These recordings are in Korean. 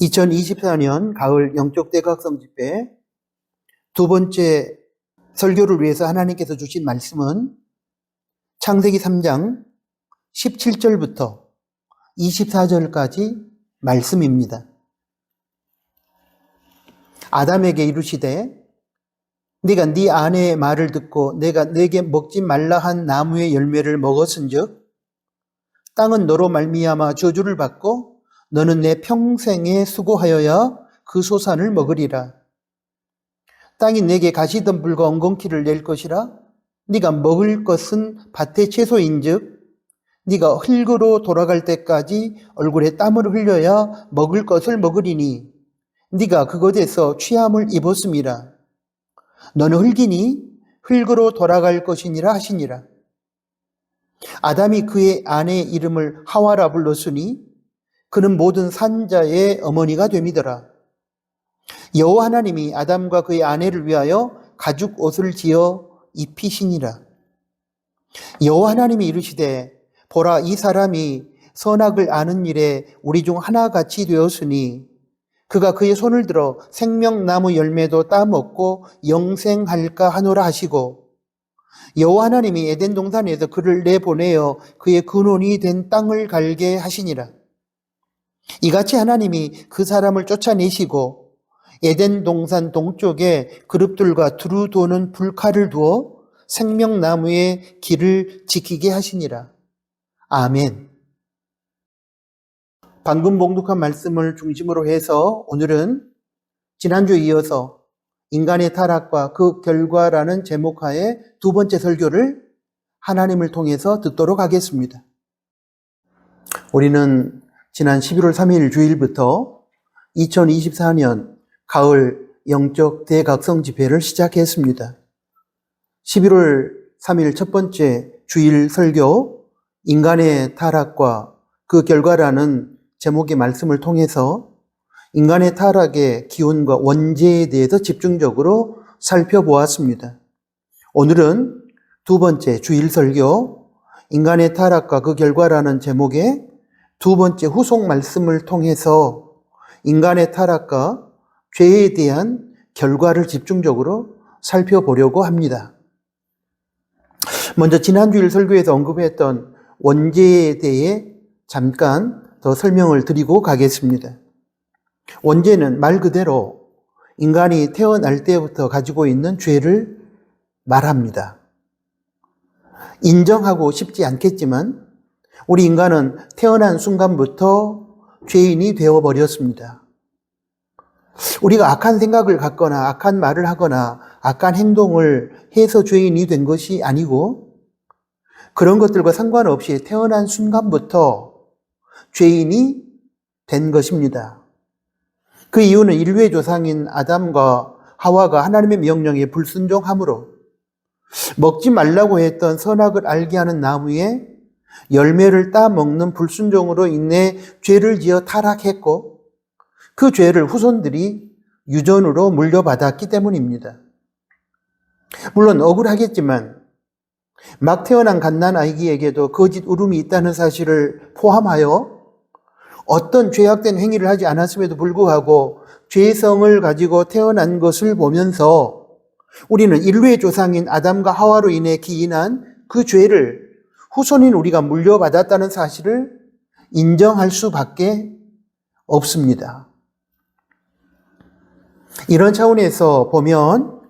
2024년 가을 영적 대각성 집회 두 번째 설교를 위해서 하나님께서 주신 말씀은 창세기 3장 17절부터 24절까지 말씀입니다. 아담에게 이르시되 네가 네 아내의 말을 듣고 내가 네게 먹지 말라 한 나무의 열매를 먹었은즉 땅은 너로 말미암아 저주를 받고 너는 내 평생에 수고하여야 그 소산을 먹으리라. 땅이 내게 가시덤불과 엉겅퀴를 낼 것이라. 네가 먹을 것은 밭의 채소인즉 네가 흙으로 돌아갈 때까지 얼굴에 땀을 흘려야 먹을 것을 먹으리니 네가 그것에서 취함을 입었음이라. 너는 흙이니 흙으로 돌아갈 것이니라 하시니라. 아담이 그의 아내의 이름을 하와라 불렀으니 그는 모든 산자의 어머니가 됨이더라. 여호와 하나님이 아담과 그의 아내를 위하여 가죽 옷을 지어 입히시니라. 여호와 하나님이 이르시되 보라 이 사람이 선악을 아는 일에 우리 중 하나같이 되었으니 그가 그의 손을 들어 생명나무 열매도 따먹고 영생할까 하노라 하시고 여호와 하나님이 에덴 동산에서 그를 내보내어 그의 근원이 된 땅을 갈게 하시니라. 이같이 하나님이 그 사람을 쫓아내시고 에덴 동산 동쪽에 그룹들과 두루 도는 불칼을 두어 생명나무의 길을 지키게 하시니라. 아멘. 방금 봉독한 말씀을 중심으로 해서 오늘은 지난주에 이어서 인간의 타락과 그 결과라는 제목하에 두 번째 설교를 하나님을 통해서 듣도록 하겠습니다. 우리는 지난 11월 3일 주일부터 2024년 가을 영적 대각성 집회를 시작했습니다. 11월 3일 첫 번째 주일 설교 인간의 타락과 그 결과라는 제목의 말씀을 통해서 인간의 타락의 기원과 원죄에 대해서 집중적으로 살펴보았습니다. 오늘은 두 번째 주일 설교 인간의 타락과 그 결과라는 제목의 두 번째 후속 말씀을 통해서 인간의 타락과 죄에 대한 결과를 집중적으로 살펴보려고 합니다. 먼저 지난주일 설교에서 언급했던 원죄에 대해 잠깐 더 설명을 드리고 가겠습니다. 원죄는 말 그대로 인간이 태어날 때부터 가지고 있는 죄를 말합니다. 인정하고 싶지 않겠지만 우리 인간은 태어난 순간부터 죄인이 되어버렸습니다. 우리가 악한 생각을 갖거나 악한 말을 하거나 악한 행동을 해서 죄인이 된 것이 아니고 그런 것들과 상관없이 태어난 순간부터 죄인이 된 것입니다. 그 이유는 인류의 조상인 아담과 하와가 하나님의 명령에 불순종함으로 먹지 말라고 했던 선악을 알게 하는 나무에 열매를 따먹는 불순종으로 인해 죄를 지어 타락했고 그 죄를 후손들이 유전으로 물려받았기 때문입니다. 물론 억울하겠지만 막 태어난 갓난아기에게도 거짓 울음이 있다는 사실을 포함하여 어떤 죄악된 행위를 하지 않았음에도 불구하고 죄성을 가지고 태어난 것을 보면서 우리는 인류의 조상인 아담과 하와로 인해 기인한 그 죄를 후손인 우리가 물려받았다는 사실을 인정할 수밖에 없습니다. 이런 차원에서 보면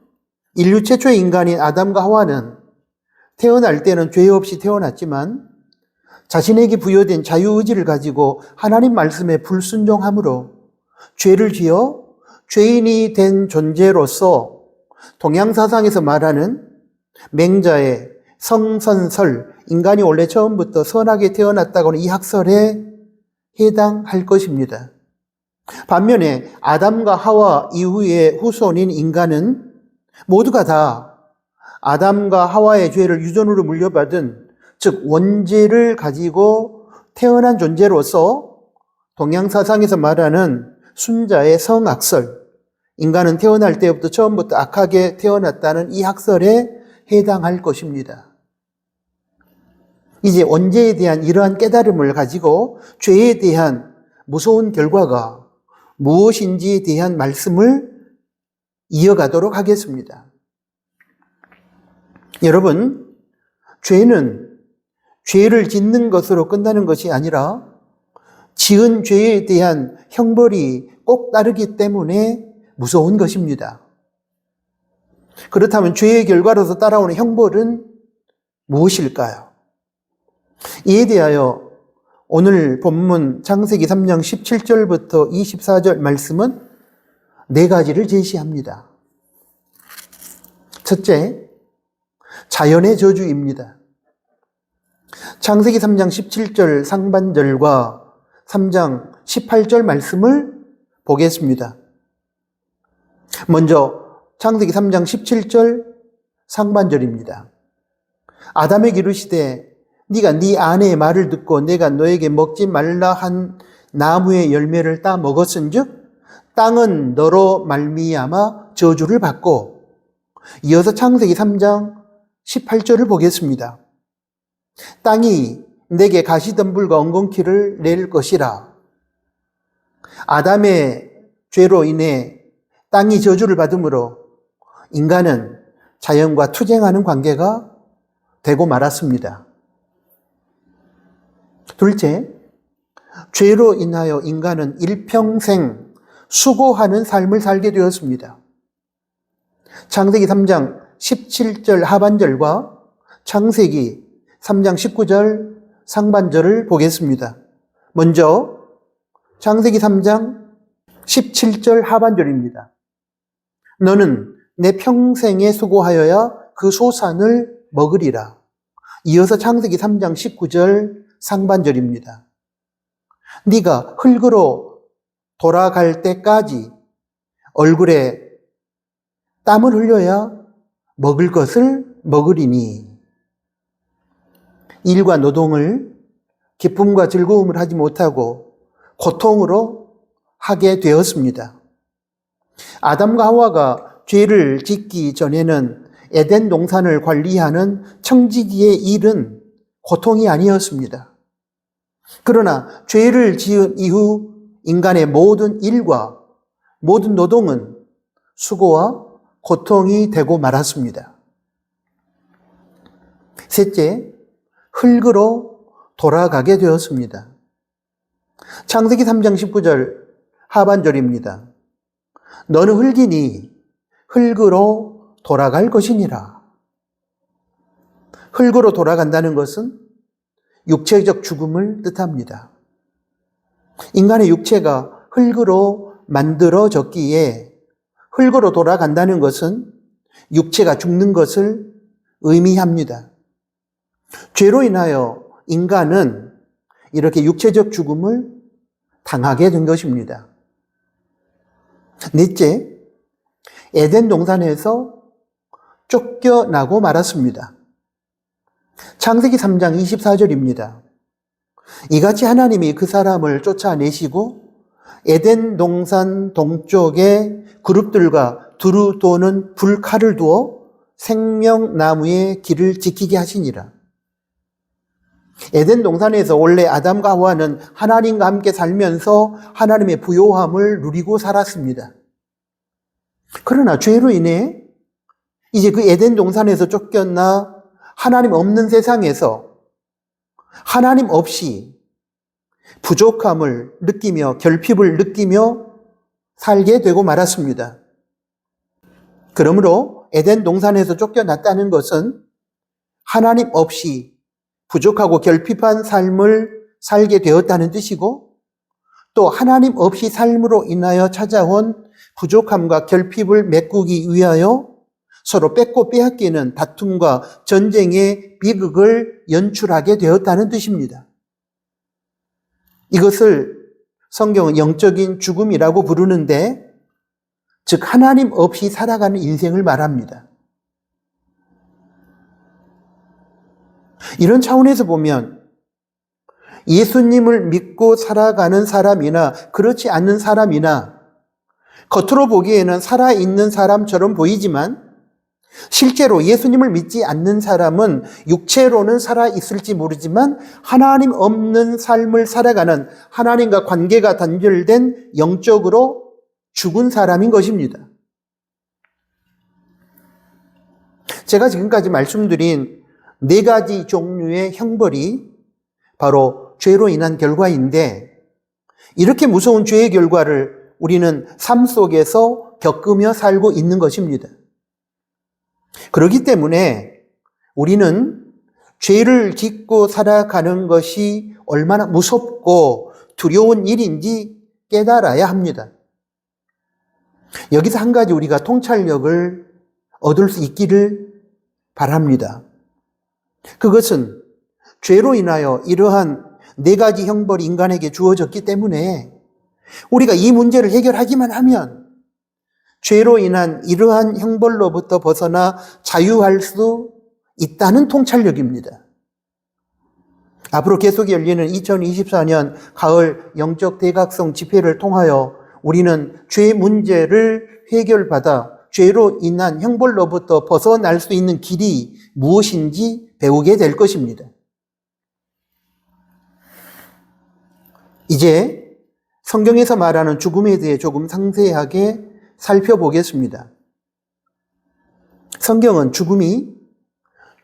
인류 최초의 인간인 아담과 하와는 태어날 때는 죄 없이 태어났지만 자신에게 부여된 자유의지를 가지고 하나님 말씀에 불순종함으로 죄를 지어 죄인이 된 존재로서 동양사상에서 말하는 맹자의 성선설, 인간이 원래 처음부터 선하게 태어났다고는 이 학설에 해당할 것입니다. 반면에 아담과 하와 이후의 후손인 인간은 모두가 다 아담과 하와의 죄를 유전으로 물려받은 즉 원죄를 가지고 태어난 존재로서 동양사상에서 말하는 순자의 성악설, 인간은 태어날 때부터 처음부터 악하게 태어났다는 이 학설에 해당할 것입니다. 이제 원죄에 대한 이러한 깨달음을 가지고 죄에 대한 무서운 결과가 무엇인지에 대한 말씀을 이어가도록 하겠습니다. 여러분, 죄는 죄를 짓는 것으로 끝나는 것이 아니라 지은 죄에 대한 형벌이 꼭 따르기 때문에 무서운 것입니다. 그렇다면 죄의 결과로서 따라오는 형벌은 무엇일까요? 이에 대하여 오늘 본문 창세기 3장 17절부터 24절 말씀은 4가지를 제시합니다. 첫째, 자연의 저주입니다. 창세기 3장 17절 상반절과 3장 18절 말씀을 보겠습니다. 먼저 창세기 3장 17절 상반절입니다. 아담에게 이르시되 네가 네 아내의 말을 듣고 내가 너에게 먹지 말라 한 나무의 열매를 따 먹었은즉 땅은 너로 말미암아 저주를 받고, 이어서 창세기 3장 18절을 보겠습니다. 땅이 내게 가시덤불과 엉겅퀴를 낼 것이라. 아담의 죄로 인해 땅이 저주를 받으므로 인간은 자연과 투쟁하는 관계가 되고 말았습니다. 둘째, 죄로 인하여 인간은 일평생 수고하는 삶을 살게 되었습니다. 창세기 3장 17절 하반절과 창세기 3장 19절 상반절을 보겠습니다. 먼저 창세기 3장 17절 하반절입니다. 너는 내 평생에 수고하여야 그 소산을 먹으리라. 이어서 창세기 3장 19절 상반절입니다. 네가 흙으로 돌아갈 때까지 얼굴에 땀을 흘려야 먹을 것을 먹으리니. 일과 노동을 기쁨과 즐거움을 하지 못하고 고통으로 하게 되었습니다. 아담과 하와가 죄를 짓기 전에는 에덴 동산을 관리하는 청지기의 일은 고통이 아니었습니다. 그러나 죄를 지은 이후 인간의 모든 일과 모든 노동은 수고와 고통이 되고 말았습니다. 셋째, 흙으로 돌아가게 되었습니다. 창세기 3장 19절 하반절입니다. 너는 흙이니 흙으로 돌아갈 것이니라. 흙으로 돌아간다는 것은 육체적 죽음을 뜻합니다. 인간의 육체가 흙으로 만들어졌기에 흙으로 돌아간다는 것은 육체가 죽는 것을 의미합니다. 죄로 인하여 인간은 이렇게 육체적 죽음을 당하게 된 것입니다. 넷째, 에덴 동산에서 쫓겨나고 말았습니다. 창세기 3장 24절입니다. 이같이 하나님이 그 사람을 쫓아내시고 에덴 동산 동쪽에 그룹들과 두루 도는 불칼을 두어 생명나무의 길을 지키게 하시니라. 에덴 동산에서 원래 아담과 하와는 하나님과 함께 살면서 하나님의 부요함을 누리고 살았습니다. 그러나 죄로 인해 이제 그 에덴 동산에서 쫓겨나 하나님 없는 세상에서 하나님 없이 부족함을 느끼며 결핍을 느끼며 살게 되고 말았습니다. 그러므로 에덴 동산에서 쫓겨났다는 것은 하나님 없이 부족하고 결핍한 삶을 살게 되었다는 뜻이고, 또 하나님 없이 삶으로 인하여 찾아온 부족함과 결핍을 메꾸기 위하여 서로 뺏고 빼앗기는 다툼과 전쟁의 비극을 연출하게 되었다는 뜻입니다. 이것을 성경은 영적인 죽음이라고 부르는데, 즉 하나님 없이 살아가는 인생을 말합니다. 이런 차원에서 보면 예수님을 믿고 살아가는 사람이나 그렇지 않는 사람이나 겉으로 보기에는 살아있는 사람처럼 보이지만 실제로 예수님을 믿지 않는 사람은 육체로는 살아있을지 모르지만 하나님 없는 삶을 살아가는, 하나님과 관계가 단절된 영적으로 죽은 사람인 것입니다. 제가 지금까지 말씀드린 네 가지 종류의 형벌이 바로 죄로 인한 결과인데, 이렇게 무서운 죄의 결과를 우리는 삶 속에서 겪으며 살고 있는 것입니다. 그렇기 때문에 우리는 죄를 짓고 살아가는 것이 얼마나 무섭고 두려운 일인지 깨달아야 합니다. 여기서 한 가지 우리가 통찰력을 얻을 수 있기를 바랍니다. 그것은 죄로 인하여 이러한 네 가지 형벌이 인간에게 주어졌기 때문에 우리가 이 문제를 해결하기만 하면 죄로 인한 이러한 형벌로부터 벗어나 자유할 수 있다는 통찰력입니다. 앞으로 계속 열리는 2024년 가을 영적 대각성 집회를 통하여 우리는 죄 문제를 해결받아 죄로 인한 형벌로부터 벗어날 수 있는 길이 무엇인지 배우게 될 것입니다. 이제 성경에서 말하는 죽음에 대해 조금 상세하게 살펴보겠습니다. 성경은 죽음이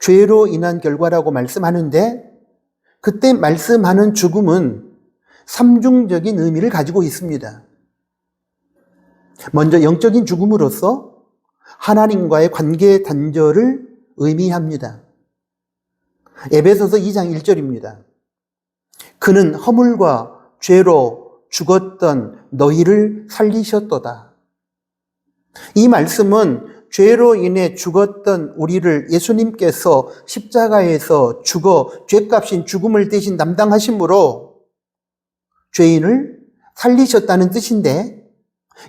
죄로 인한 결과라고 말씀하는데, 그때 말씀하는 죽음은 삼중적인 의미를 가지고 있습니다. 먼저 영적인 죽음으로서 하나님과의 관계 단절을 의미합니다. 에베소서 2장 1절입니다. 그는 허물과 죄로 죽었던 너희를 살리셨도다. 이 말씀은 죄로 인해 죽었던 우리를 예수님께서 십자가에서 죽어 죄값인 죽음을 대신 담당하심으로 죄인을 살리셨다는 뜻인데,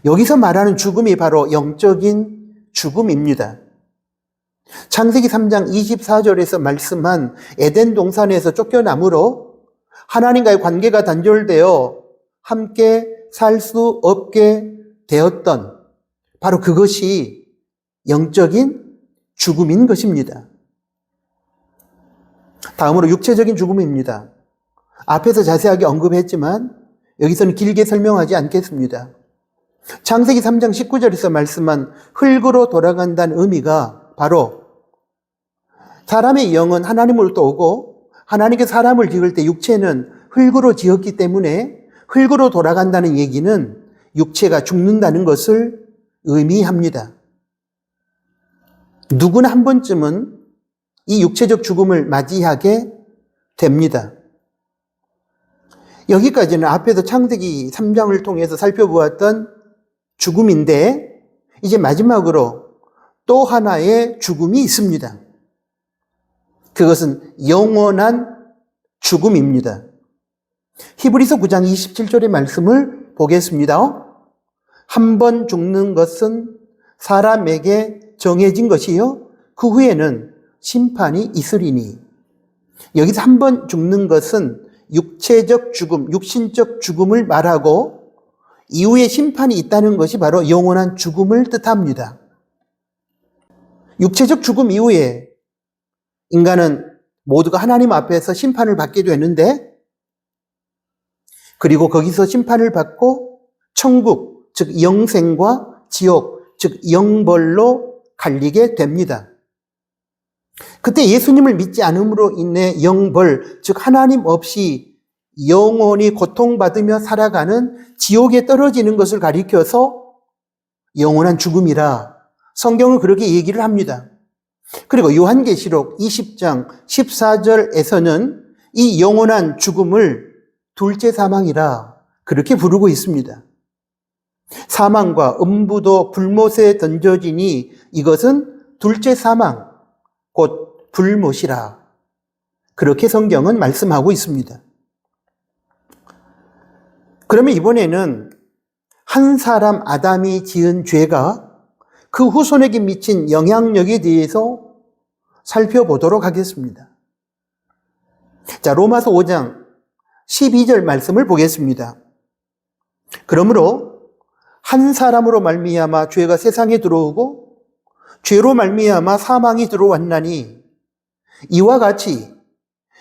여기서 말하는 죽음이 바로 영적인 죽음입니다. 창세기 3장 24절에서 말씀한 에덴 동산에서 쫓겨남으로 하나님과의 관계가 단절되어 함께 살 수 없게 되었던 바로 그것이 영적인 죽음인 것입니다. 다음으로 육체적인 죽음입니다. 앞에서 자세하게 언급했지만 여기서는 길게 설명하지 않겠습니다. 창세기 3장 19절에서 말씀한 흙으로 돌아간다는 의미가 바로 사람의 영은 하나님으로부터 오고 하나님께서 사람을 지을 때 육체는 흙으로 지었기 때문에 흙으로 돌아간다는 얘기는 육체가 죽는다는 것을 의미합니다. 누구나 한 번쯤은 이 육체적 죽음을 맞이하게 됩니다. 여기까지는 앞에서 창세기 3장을 통해서 살펴보았던 죽음인데, 이제 마지막으로 또 하나의 죽음이 있습니다. 그것은 영원한 죽음입니다. 히브리서 9장 27절의 말씀을 보겠습니다. 한 번 죽는 것은 사람에게 정해진 것이요 그 후에는 심판이 있으리니. 여기서 한 번 죽는 것은 육체적 죽음, 육신적 죽음을 말하고 이후에 심판이 있다는 것이 바로 영원한 죽음을 뜻합니다. 육체적 죽음 이후에 인간은 모두가 하나님 앞에서 심판을 받게 되는데, 그리고 거기서 심판을 받고 천국, 즉 영생과 지옥, 즉 영벌로 갈리게 됩니다. 그때 예수님을 믿지 않음으로 인해 영벌, 즉 하나님 없이 영원히 고통받으며 살아가는 지옥에 떨어지는 것을 가리켜서 영원한 죽음이라 성경은 그렇게 얘기를 합니다. 그리고 요한계시록 20장 14절에서는 이 영원한 죽음을 둘째 사망이라 그렇게 부르고 있습니다. 사망과 음부도 불못에 던져지니 이것은 둘째 사망, 곧 불못이라 그렇게 성경은 말씀하고 있습니다. 그러면 이번에는 한 사람 아담이 지은 죄가 그 후손에게 미친 영향력에 대해서 살펴보도록 하겠습니다. 자, 로마서 5장 12절 말씀을 보겠습니다. 그러므로 한 사람으로 말미암아 죄가 세상에 들어오고 죄로 말미암아 사망이 들어왔나니 이와 같이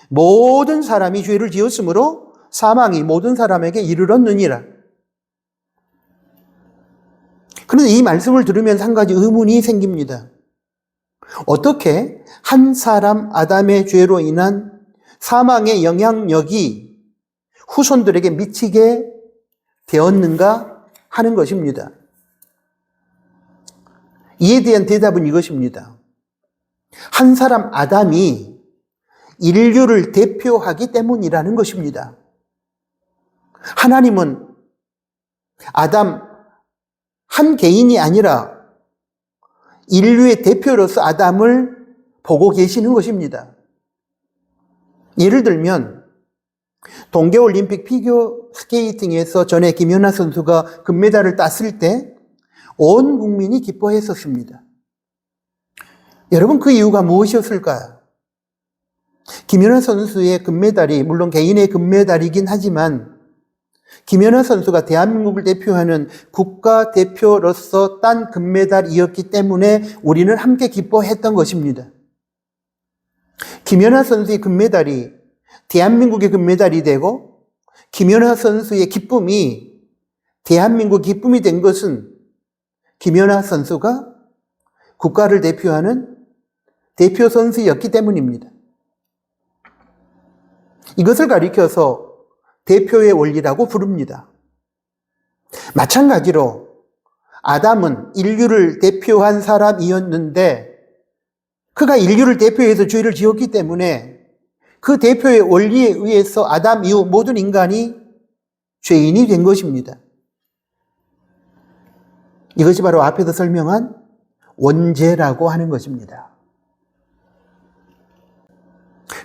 모든 사람이 죄를 지었으므로 사망이 모든 사람에게 이르렀느니라. 그런데 이 말씀을 들으면서 한 가지 의문이 생깁니다. 어떻게 한 사람 아담의 죄로 인한 사망의 영향력이 후손들에게 미치게 되었는가 하는 것입니다. 이에 대한 대답은 이것입니다. 한 사람 아담이 인류를 대표하기 때문이라는 것입니다. 하나님은 아담 한 개인이 아니라 인류의 대표로서 아담을 보고 계시는 것입니다. 예를 들면 동계올림픽 피겨 스케이팅에서 전에 김연아 선수가 금메달을 땄을 때 온 국민이 기뻐했었습니다. 여러분, 그 이유가 무엇이었을까요? 김연아 선수의 금메달이 물론 개인의 금메달이긴 하지만 김연아 선수가 대한민국을 대표하는 국가대표로서 딴 금메달이었기 때문에 우리는 함께 기뻐했던 것입니다. 김연아 선수의 금메달이 대한민국의 금메달이 되고 김연아 선수의 기쁨이 대한민국 기쁨이 된 것은 김연아 선수가 국가를 대표하는 대표 선수였기 때문입니다. 이것을 가리켜서 대표의 원리라고 부릅니다. 마찬가지로 아담은 인류를 대표한 사람이었는데 그가 인류를 대표해서 죄를 지었기 때문에 그 대표의 원리에 의해서 아담 이후 모든 인간이 죄인이 된 것입니다. 이것이 바로 앞에서 설명한 원죄라고 하는 것입니다.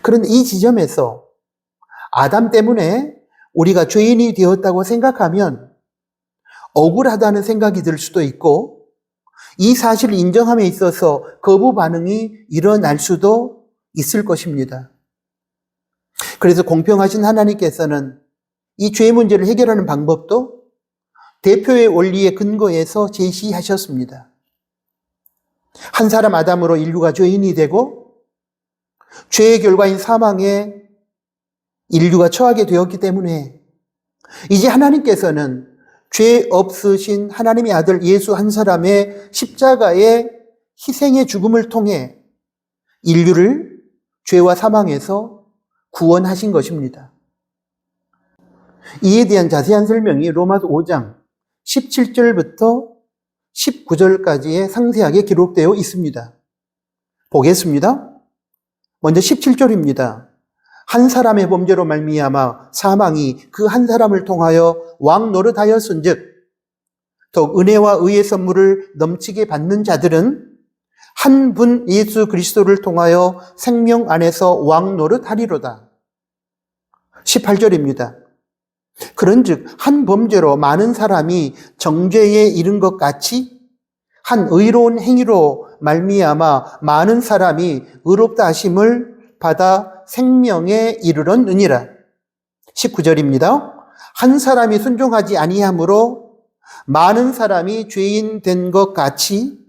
그런데 이 지점에서 아담 때문에 우리가 죄인이 되었다고 생각하면 억울하다는 생각이 들 수도 있고 이 사실을 인정함에 있어서 거부 반응이 일어날 수도 있을 것입니다. 그래서 공평하신 하나님께서는 이 죄 문제를 해결하는 방법도 대표의 원리에 근거해서 제시하셨습니다. 한 사람 아담으로 인류가 죄인이 되고 죄의 결과인 사망에 인류가 처하게 되었기 때문에 이제 하나님께서는 죄 없으신 하나님의 아들 예수 한 사람의 십자가의 희생의 죽음을 통해 인류를 죄와 사망에서 구원하신 것입니다. 이에 대한 자세한 설명이 로마서 5장 17절부터 19절까지에 상세하게 기록되어 있습니다. 보겠습니다. 먼저 17절입니다. 한 사람의 범죄로 말미암아 사망이 그 한 사람을 통하여 왕 노릇하였은즉 더욱 은혜와 의의 선물을 넘치게 받는 자들은 한 분 예수 그리스도를 통하여 생명 안에서 왕 노릇하리로다. 18절입니다. 그런즉 한 범죄로 많은 사람이 정죄에 이른 것 같이 한 의로운 행위로 말미암아 많은 사람이 의롭다 하심을 받아 생명에 이르렀느니라. 19절입니다. 한 사람이 순종하지 아니함으로 많은 사람이 죄인 된 것 같이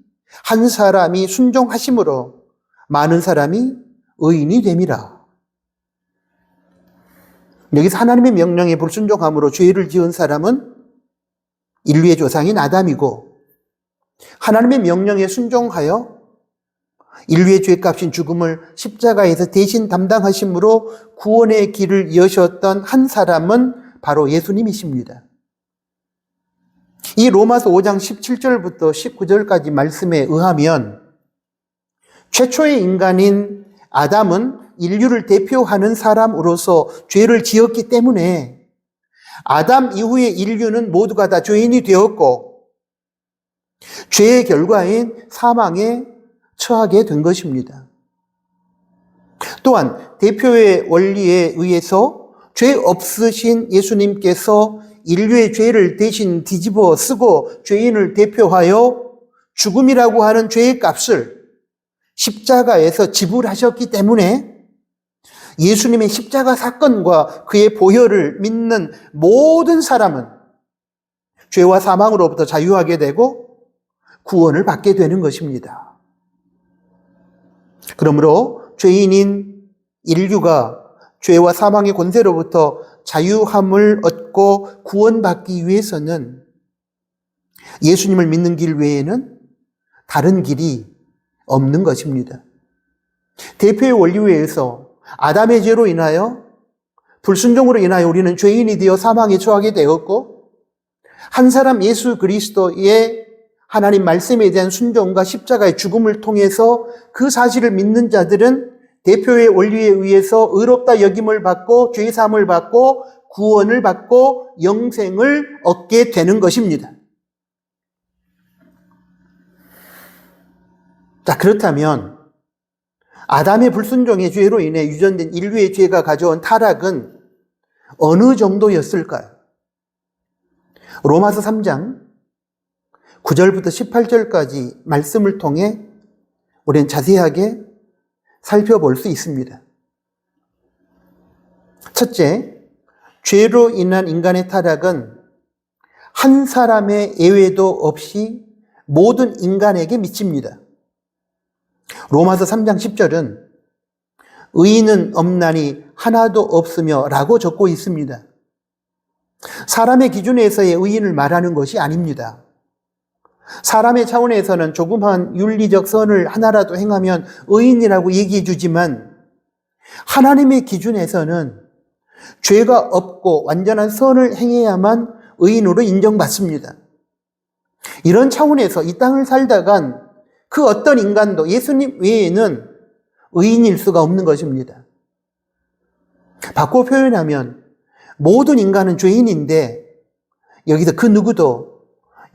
한 사람이 순종하심으로 많은 사람이 의인이 됨이라. 여기서 하나님의 명령에 불순종함으로 죄를 지은 사람은 인류의 조상인 아담이고 하나님의 명령에 순종하여 인류의 죄값인 죽음을 십자가에서 대신 담당하심으로 구원의 길을 여셨던 한 사람은 바로 예수님이십니다. 이 로마서 5장 17절부터 19절까지 말씀에 의하면 최초의 인간인 아담은 인류를 대표하는 사람으로서 죄를 지었기 때문에 아담 이후의 인류는 모두가 다 죄인이 되었고 죄의 결과인 사망에 처하게 된 것입니다. 또한 대표의 원리에 의해서 죄 없으신 예수님께서 인류의 죄를 대신 뒤집어 쓰고 죄인을 대표하여 죽음이라고 하는 죄의 값을 십자가에서 지불하셨기 때문에 예수님의 십자가 사건과 그의 보혈을 믿는 모든 사람은 죄와 사망으로부터 자유하게 되고 구원을 받게 되는 것입니다. 그러므로 죄인인 인류가 죄와 사망의 권세로부터 자유함을 얻고 구원받기 위해서는 예수님을 믿는 길 외에는 다른 길이 없는 것입니다. 대표의 원리에서 아담의 죄로 인하여 불순종으로 인하여 우리는 죄인이 되어 사망에 처하게 되었고, 한 사람 예수 그리스도의 하나님 말씀에 대한 순종과 십자가의 죽음을 통해서 그 사실을 믿는 자들은 대표의 원리에 의해서 의롭다 여김을 받고 죄사함을 받고 구원을 받고 영생을 얻게 되는 것입니다. 자, 그렇다면 아담의 불순종의 죄로 인해 유전된 인류의 죄가 가져온 타락은 어느 정도였을까요? 로마서 3장 9절부터 18절까지 말씀을 통해 우리는 자세하게 살펴볼 수 있습니다. 첫째, 죄로 인한 인간의 타락은 한 사람의 예외도 없이 모든 인간에게 미칩니다. 로마서 3장 10절은 의인은 없나니 하나도 없으며 라고 적고 있습니다. 사람의 기준에서의 의인을 말하는 것이 아닙니다. 사람의 차원에서는 조그마한 윤리적 선을 하나라도 행하면 의인이라고 얘기해 주지만, 하나님의 기준에서는 죄가 없고 완전한 선을 행해야만 의인으로 인정받습니다. 이런 차원에서 이 땅을 살다간 그 어떤 인간도 예수님 외에는 의인일 수가 없는 것입니다. 바꿔 표현하면 모든 인간은 죄인인데 여기서 그 누구도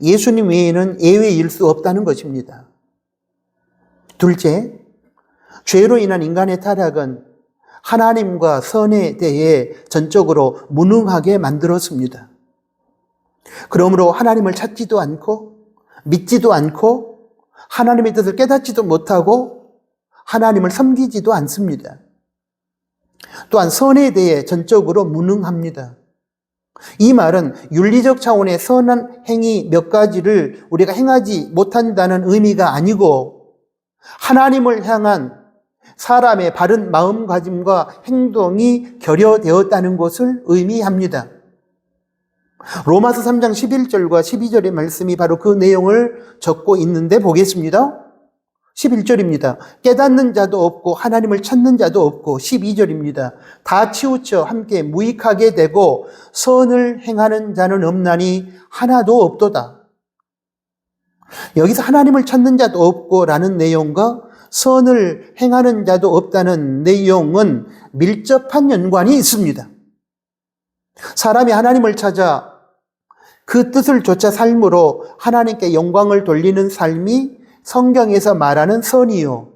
예수님 외에는 예외일 수 없다는 것입니다. 둘째, 죄로 인한 인간의 타락은 하나님과 선에 대해 전적으로 무능하게 만들었습니다. 그러므로 하나님을 찾지도 않고 믿지도 않고 하나님의 뜻을 깨닫지도 못하고 하나님을 섬기지도 않습니다. 또한 선에 대해 전적으로 무능합니다. 이 말은 윤리적 차원의 선한 행위 몇 가지를 우리가 행하지 못한다는 의미가 아니고, 하나님을 향한 사람의 바른 마음가짐과 행동이 결여되었다는 것을 의미합니다. 로마서 3장 11절과 12절의 말씀이 바로 그 내용을 적고 있는데 보겠습니다. 11절입니다. 깨닫는 자도 없고 하나님을 찾는 자도 없고, 12절입니다. 다 치우쳐 함께 무익하게 되고 선을 행하는 자는 없나니 하나도 없도다. 여기서 하나님을 찾는 자도 없고 라는 내용과 선을 행하는 자도 없다는 내용은 밀접한 연관이 있습니다. 사람이 하나님을 찾아 그 뜻을 좇아 삶으로 하나님께 영광을 돌리는 삶이 성경에서 말하는 선이요,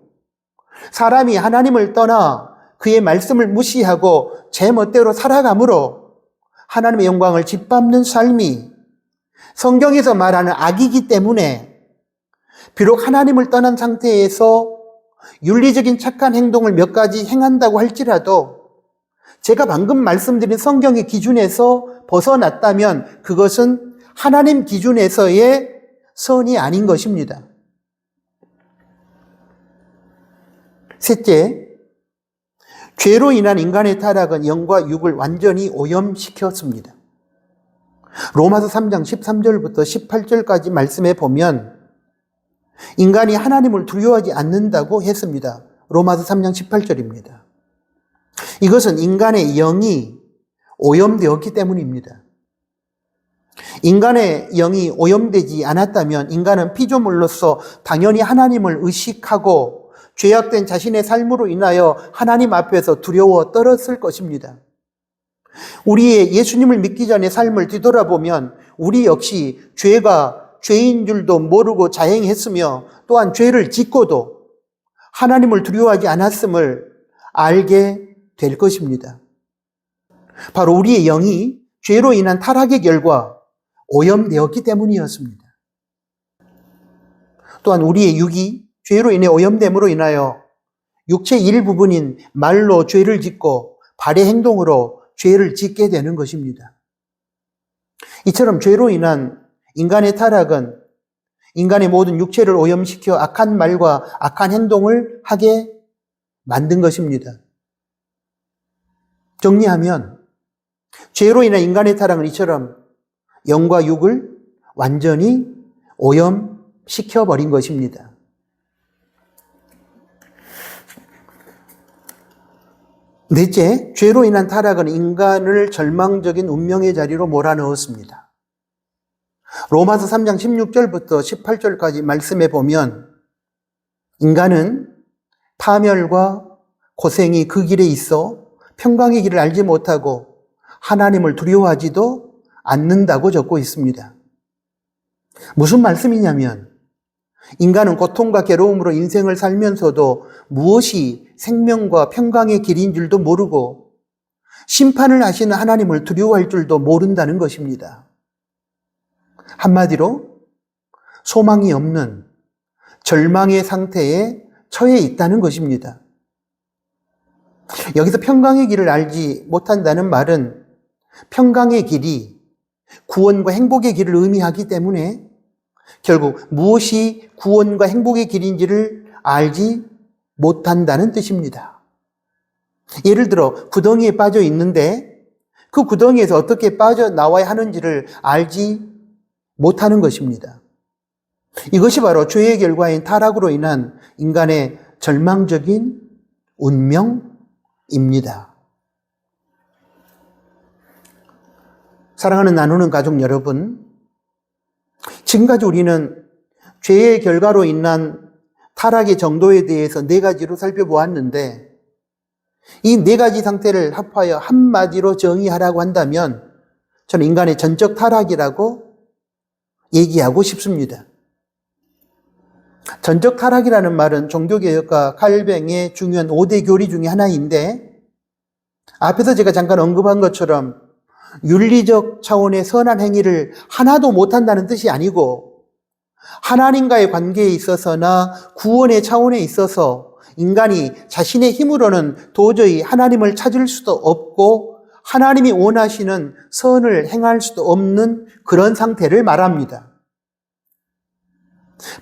사람이 하나님을 떠나 그의 말씀을 무시하고 제 멋대로 살아감으로 하나님의 영광을 짓밟는 삶이 성경에서 말하는 악이기 때문에, 비록 하나님을 떠난 상태에서 윤리적인 착한 행동을 몇 가지 행한다고 할지라도 제가 방금 말씀드린 성경의 기준에서 벗어났다면 그것은 하나님 기준에서의 선이 아닌 것입니다. 셋째, 죄로 인한 인간의 타락은 영과 육을 완전히 오염시켰습니다. 로마서 3장 13절부터 18절까지 말씀해 보면 인간이 하나님을 두려워하지 않는다고 했습니다. 로마서 3장 18절입니다. 이것은 인간의 영이 오염되었기 때문입니다. 인간의 영이 오염되지 않았다면 인간은 피조물로서 당연히 하나님을 의식하고 죄악된 자신의 삶으로 인하여 하나님 앞에서 두려워 떨었을 것입니다. 우리의 예수님을 믿기 전의 삶을 뒤돌아보면 우리 역시 죄인 줄도 모르고 자행했으며, 또한 죄를 짓고도 하나님을 두려워하지 않았음을 알게 될 것입니다. 바로 우리의 영이 죄로 인한 타락의 결과 오염되었기 때문이었습니다. 또한 우리의 육이 죄로 인해 오염됨으로 인하여 육체의 일부분인 말로 죄를 짓고 발의 행동으로 죄를 짓게 되는 것입니다. 이처럼 죄로 인한 인간의 타락은 인간의 모든 육체를 오염시켜 악한 말과 악한 행동을 하게 만든 것입니다. 정리하면 죄로 인한 인간의 타락은 이처럼 영과 육을 완전히 오염시켜버린 것입니다. 넷째, 죄로 인한 타락은 인간을 절망적인 운명의 자리로 몰아넣었습니다. 로마서 3장 16절부터 18절까지 말씀해 보면 인간은 파멸과 고생이 그 길에 있어 평강의 길을 알지 못하고 하나님을 두려워하지도 않는다고 적고 있습니다. 무슨 말씀이냐면 인간은 고통과 괴로움으로 인생을 살면서도 무엇이 생명과 평강의 길인 줄도 모르고 심판을 하시는 하나님을 두려워할 줄도 모른다는 것입니다. 한마디로 소망이 없는 절망의 상태에 처해 있다는 것입니다. 여기서 평강의 길을 알지 못한다는 말은 평강의 길이 구원과 행복의 길을 의미하기 때문에 결국 무엇이 구원과 행복의 길인지를 알지 못한다는 뜻입니다. 예를 들어 구덩이에 빠져 있는데 그 구덩이에서 어떻게 빠져나와야 하는지를 알지 못하는 것입니다. 이것이 바로 죄의 결과인 타락으로 인한 인간의 절망적인 운명입니다. 사랑하는 나누는 가족 여러분, 지금까지 우리는 죄의 결과로 인한 타락의 정도에 대해서 네 가지로 살펴보았는데 이 네 가지 상태를 합하여 한마디로 정의하라고 한다면 저는 인간의 전적 타락이라고 얘기하고 싶습니다. 전적 타락이라는 말은 종교개혁과 칼뱅의 중요한 5대 교리 중에 하나인데 앞에서 제가 잠깐 언급한 것처럼 윤리적 차원의 선한 행위를 하나도 못한다는 뜻이 아니고 하나님과의 관계에 있어서나 구원의 차원에 있어서 인간이 자신의 힘으로는 도저히 하나님을 찾을 수도 없고 하나님이 원하시는 선을 행할 수도 없는 그런 상태를 말합니다.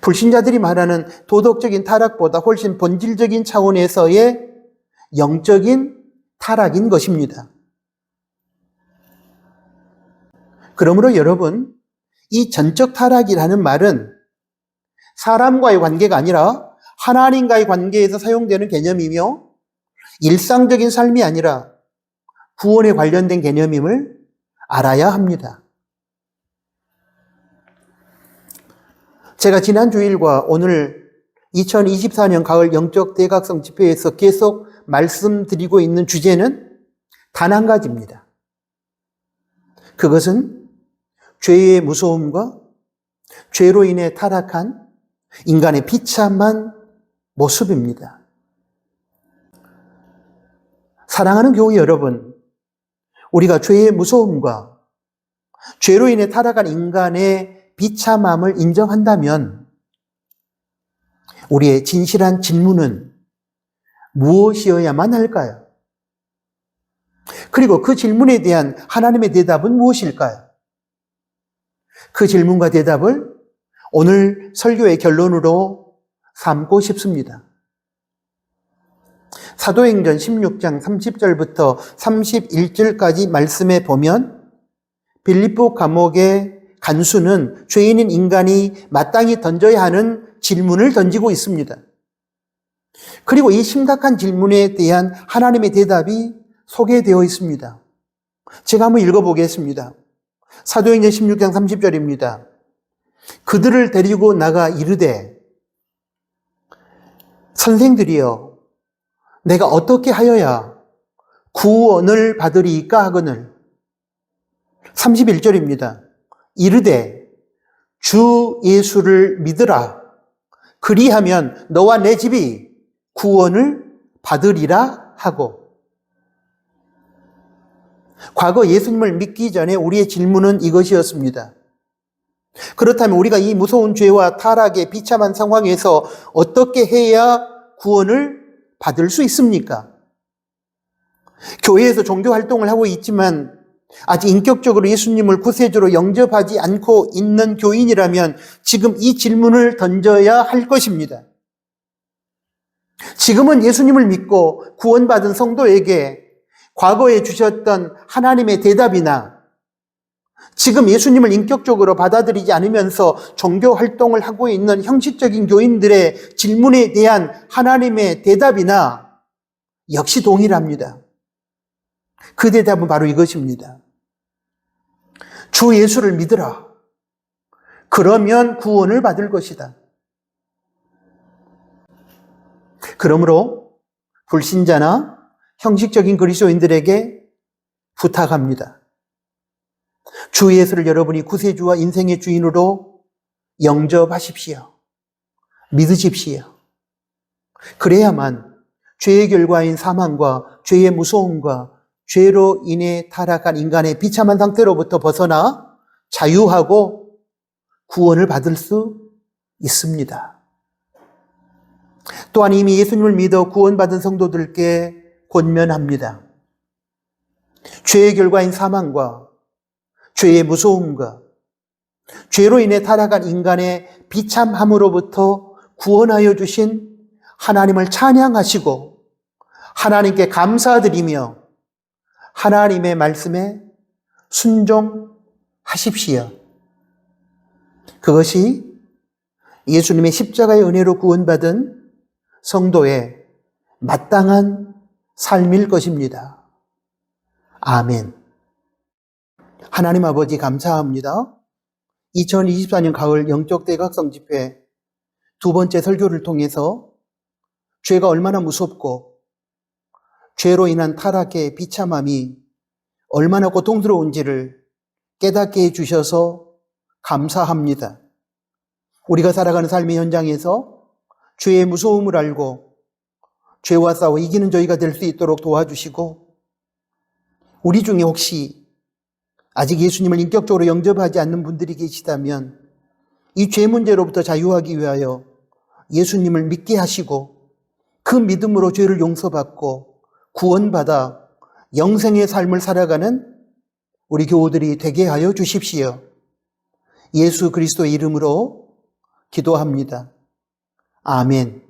불신자들이 말하는 도덕적인 타락보다 훨씬 본질적인 차원에서의 영적인 타락인 것입니다. 그러므로 여러분, 이 전적 타락이라는 말은 사람과의 관계가 아니라 하나님과의 관계에서 사용되는 개념이며 일상적인 삶이 아니라 구원에 관련된 개념임을 알아야 합니다. 제가 지난 주일과 오늘 2024년 가을 영적 대각성 집회에서 계속 말씀드리고 있는 주제는 단 한 가지입니다. 그것은 죄의 무서움과 죄로 인해 타락한 인간의 비참한 모습입니다. 사랑하는 교회 여러분, 우리가 죄의 무서움과 죄로 인해 타락한 인간의 비참함을 인정한다면 우리의 진실한 질문은 무엇이어야만 할까요? 그리고 그 질문에 대한 하나님의 대답은 무엇일까요? 그 질문과 대답을 오늘 설교의 결론으로 삼고 싶습니다. 사도행전 16장 30절부터 31절까지 말씀에 보면 빌립보 감옥의 간수는 죄인인 인간이 마땅히 던져야 하는 질문을 던지고 있습니다. 그리고 이 심각한 질문에 대한 하나님의 대답이 소개되어 있습니다. 제가 한번 읽어보겠습니다. 사도행전 16장 30절입니다. 그들을 데리고 나가 이르되 선생들이여 내가 어떻게 하여야 구원을 받으리이까 하거늘 31절입니다. 이르되 주 예수를 믿으라 그리하면 너와 내 집이 구원을 받으리라 하고 과거 예수님을 믿기 전에 우리의 질문은 이것이었습니다. 그렇다면 우리가 이 무서운 죄와 타락의 비참한 상황에서 어떻게 해야 구원을 받을 수 있습니까? 교회에서 종교 활동을 하고 있지만 아직 인격적으로 예수님을 구세주로 영접하지 않고 있는 교인이라면 지금 이 질문을 던져야 할 것입니다. 지금은 예수님을 믿고 구원받은 성도에게 과거에 주셨던 하나님의 대답이나 지금 예수님을 인격적으로 받아들이지 않으면서 종교 활동을 하고 있는 형식적인 교인들의 질문에 대한 하나님의 대답이나 역시 동일합니다. 그 대답은 바로 이것입니다. 주 예수를 믿으라. 그러면 구원을 받을 것이다. 그러므로 불신자나 형식적인 그리스도인들에게 부탁합니다. 주 예수를 여러분이 구세주와 인생의 주인으로 영접하십시오. 믿으십시오. 그래야만 죄의 결과인 사망과 죄의 무서움과 죄로 인해 타락한 인간의 비참한 상태로부터 벗어나 자유하고 구원을 받을 수 있습니다. 또한 이미 예수님을 믿어 구원받은 성도들께 권면합니다. 죄의 결과인 사망과 죄의 무서움과 죄로 인해 타락한 인간의 비참함으로부터 구원하여 주신 하나님을 찬양하시고 하나님께 감사드리며 하나님의 말씀에 순종하십시오. 그것이 예수님의 십자가의 은혜로 구원받은 성도의 마땅한 삶일 것입니다. 아멘. 하나님 아버지 감사합니다. 2024년 가을 영적 대각성 집회 두 번째 설교를 통해서 죄가 얼마나 무섭고 죄로 인한 타락의 비참함이 얼마나 고통스러운지를 깨닫게 해주셔서 감사합니다. 우리가 살아가는 삶의 현장에서 죄의 무서움을 알고 죄와 싸워 이기는 저희가 될 수 있도록 도와주시고, 우리 중에 혹시 아직 예수님을 인격적으로 영접하지 않는 분들이 계시다면 이 죄 문제로부터 자유하기 위하여 예수님을 믿게 하시고 그 믿음으로 죄를 용서받고 구원받아 영생의 삶을 살아가는 우리 교우들이 되게 하여 주십시오. 예수 그리스도의 이름으로 기도합니다. 아멘.